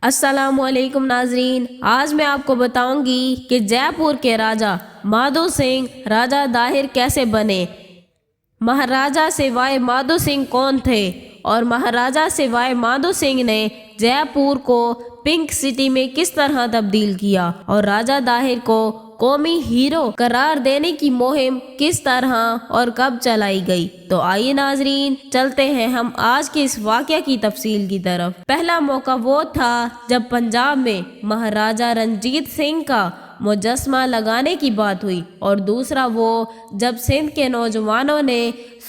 السلام علیکم ناظرین، آج میں آپ کو بتاؤں گی کہ جے پور کے راجہ مادھو سنگھ راجہ داہر کیسے بنے۔ مہاراجہ سوائے مادھو سنگھ کون تھے اور مہاراجہ سوائے مادھو سنگھ نے جے پور کو پنک سٹی میں کس طرح تبدیل کیا اور راجہ داہر کو قومی ہیرو قرار دینے کی مہم کس طرح اور کب چلائی گئی۔ تو آئیے ناظرین، چلتے ہیں ہم آج کے اس واقعہ کی تفصیل کی طرف۔ پہلا موقع وہ تھا جب پنجاب میں مہاراجہ رنجیت سنگھ کا مجسمہ لگانے کی بات ہوئی، اور دوسرا وہ جب سندھ کے نوجوانوں نے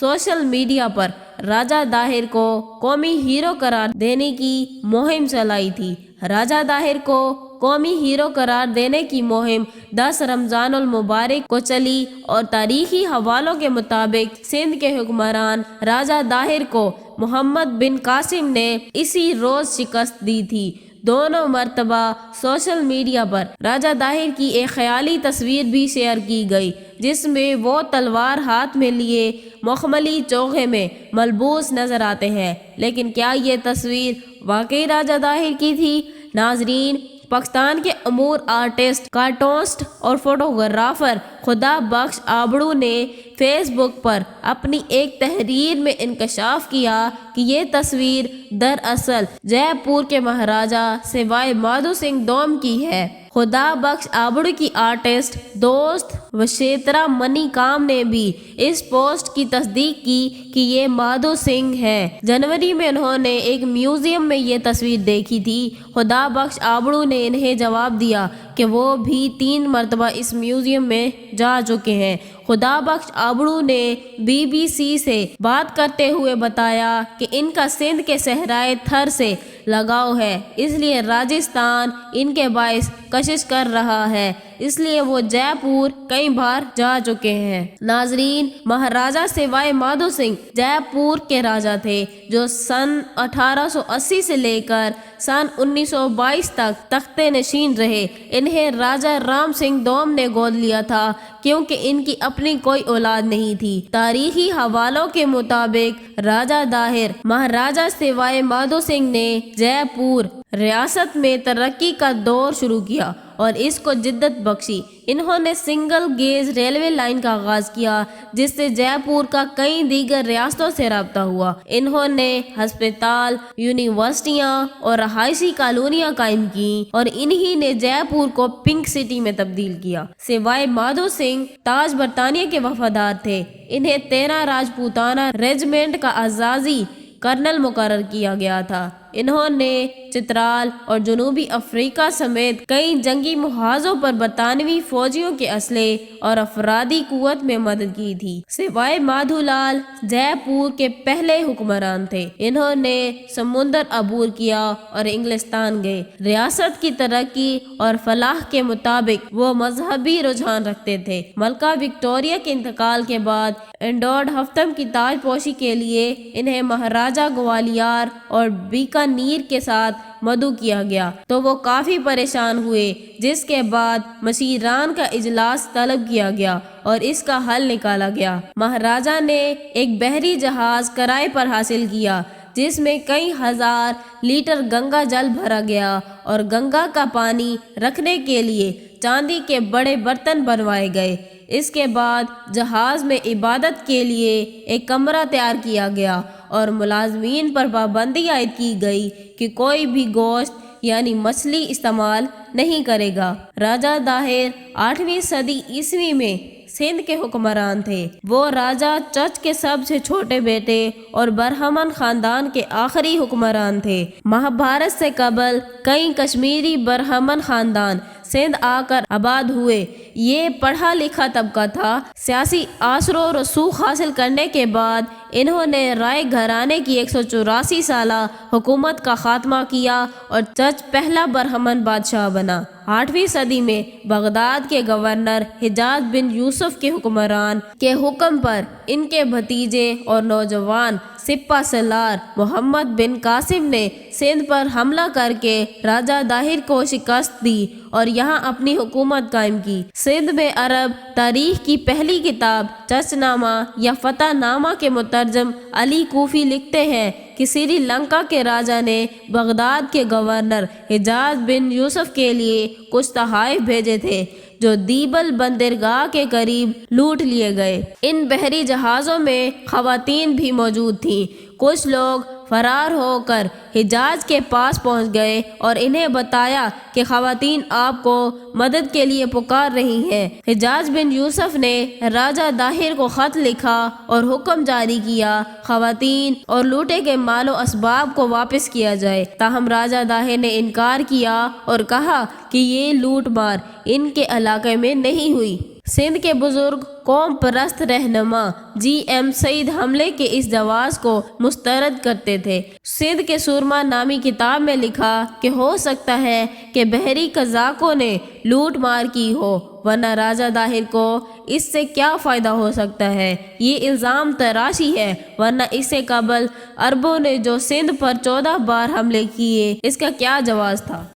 سوشل میڈیا پر راجہ داہر کو قومی ہیرو قرار دینے کی مہم چلائی تھی۔ راجہ داہر کو قومی ہیرو قرار دینے کی مہم 10 رمضان المبارک کو چلی، اور تاریخی حوالوں کے مطابق سندھ کے حکمران راجہ داہر کو محمد بن قاسم نے اسی روز شکست دی تھی۔ دونوں مرتبہ سوشل میڈیا پر راجہ داہر کی ایک خیالی تصویر بھی شیئر کی گئی، جس میں وہ تلوار ہاتھ میں لیے مخملی چوغے میں ملبوس نظر آتے ہیں، لیکن کیا یہ تصویر واقعی راجہ داہر کی تھی؟ ناظرین، پاکستان کے امور آرٹسٹ، کارٹونسٹ اور فوٹوگرافر خدا بخش آبڑو نے فیس بک پر اپنی ایک تحریر میں انکشاف کیا کہ یہ تصویر دراصل جے پور کے مہاراجہ سوائے مادھو سنگھ دوم کی ہے۔ خدا بخش آبڑو کی آرٹسٹ دوست وشیترا منی کام نے بھی اس پوسٹ کی تصدیق کی کہ یہ مادھو سنگھ ہے۔ جنوری میں انہوں نے ایک میوزیم میں یہ تصویر دیکھی تھی۔ خدا بخش آبڑو نے انہیں جواب دیا کہ وہ بھی 3 مرتبہ اس میوزیم میں جا چکے ہیں۔ خدا بخش آبڑو نے BBC سے بات کرتے ہوئے بتایا کہ ان کا سندھ کے صحرائے تھر سے لگاؤ ہے، اس لیے راجستھان ان کے باعث کشش کر رہا ہے، اس لیے وہ جے پور کئی بار جا چکے ہیں۔ ناظرین، مہاراجہ سوائے مادھو سنگھ جے پور کے راجہ تھے جو سن 1880 سے لے کر سن 1922 تک تخت نشین رہے۔ انہیں راجہ رام سنگھ دوم نے گود لیا تھا کیونکہ ان کی اپنی کوئی اولاد نہیں تھی۔ تاریخی حوالوں کے مطابق راجہ داہر مہاراجہ سوائے مادھو سنگھ نے جے پور ریاست میں ترقی کا دور شروع کیا اور اس کو جدت بخشی۔ انہوں نے سنگل گیج ریلوے لائن کا آغاز کیا، جس سے جے پور کا کئی دیگر ریاستوں سے رابطہ ہوا۔ انہوں نے ہسپتال، یونیورسٹیاں اور رہائشی کالونیاں قائم کی، اور انہی نے جے پور کو پنک سٹی میں تبدیل کیا۔ سوائے مادھو سنگھ تاج برطانیہ کے وفادار تھے۔ انہیں 13 راجپوتانہ ریجمنٹ کا اعزازی کرنل مقرر کیا گیا تھا۔ انہوں نے چترال اور جنوبی افریقہ سمیت کئی جنگی محاذوں پر برطانوی فوجیوں کے اسلحے اور افرادی قوت میں مدد کی تھی۔ سوائے مادھو لال جے پور کے پہلے حکمران تھے۔ انہوں نے سمندر عبور کیا اور انگلستان گئے۔ ریاست کی ترقی اور فلاح کے مطابق وہ مذہبی رجحان رکھتے تھے۔ ملکہ وکٹوریہ کے انتقال کے بعد ایڈورڈ ہفتم کی تاج پوشی کے لیے انہیں مہاراجہ گوالیار اور بیکانیر کے ساتھ مدعو کیا گیا تو وہ کافی پریشان ہوئے، جس کے بعد مشیران کا اجلاس طلب کیا گیا اور اس کا حل نکالا گیا۔ مہاراجہ نے ایک بحری جہاز کرائے پر حاصل کیا جس میں کئی ہزار لیٹر گنگا جل بھرا گیا، اور گنگا کا پانی رکھنے کے لیے چاندی کے بڑے برتن بنوائے گئے۔ اس کے بعد جہاز میں عبادت کے لیے ایک کمرہ تیار کیا گیا، اور ملازمین پر پابندی عائد کی گئی کہ کوئی بھی گوشت یعنی مچھلی استعمال نہیں کرے گا۔ راجہ داہر 8ویں صدی عیسوی میں سندھ کے حکمران تھے۔ وہ راجہ چچ کے سب سے چھوٹے بیٹے اور برہمن خاندان کے آخری حکمران تھے۔ مہابھارت سے قبل کئی کشمیری برہمن خاندان سندھ آ کر آباد ہوئے۔ یہ پڑھا لکھا طبقہ تھا۔ سیاسی اثر و رسوخ حاصل کرنے کے بعد انہوں نے رائے گھرانے کی 184 سالہ حکومت کا خاتمہ کیا اور چچ پہلا برہمن بادشاہ بنا۔ 8ویں صدی میں بغداد کے گورنر حجاز بن یوسف کے حکمران کے حکم پر ان کے بھتیجے اور نوجوان سپہ سالار محمد بن قاسم نے سندھ پر حملہ کر کے راجہ داہر کو شکست دی اور یہاں اپنی حکومت قائم کی۔ سندھ میں عرب تاریخ کی پہلی کتاب چچ نامہ یا فتح نامہ کے مترجم علی کوفی لکھتے ہیں کہ سری لنکا کے راجا نے بغداد کے گورنر حجاز بن یوسف کے لیے کچھ تحائف بھیجے تھے جو دیبل بندرگاہ کے قریب لوٹ لیے گئے۔ ان بحری جہازوں میں خواتین بھی موجود تھیں۔ کچھ لوگ فرار ہو کر حجاز کے پاس پہنچ گئے اور انہیں بتایا کہ خواتین آپ کو مدد کے لیے پکار رہی ہیں۔ حجاز بن یوسف نے راجہ داہر کو خط لکھا اور حکم جاری کیا خواتین اور لوٹے کے مال و اسباب کو واپس کیا جائے، تاہم راجہ داہر نے انکار کیا اور کہا کہ یہ لوٹ مار ان کے علاقے میں نہیں ہوئی۔ سندھ کے بزرگ قوم پرست رہنما جی ایم سعید حملے کے اس جواز کو مسترد کرتے تھے۔ سندھ کے سورما نامی کتاب میں لکھا کہ ہو سکتا ہے کہ بحری قزاقوں نے لوٹ مار کی ہو، ورنہ راجہ داہر کو اس سے کیا فائدہ ہو سکتا ہے؟ یہ الزام تراشی ہے، ورنہ اس سے قبل عربوں نے جو سندھ پر 14 بار حملے کیے، اس کا کیا جواز تھا؟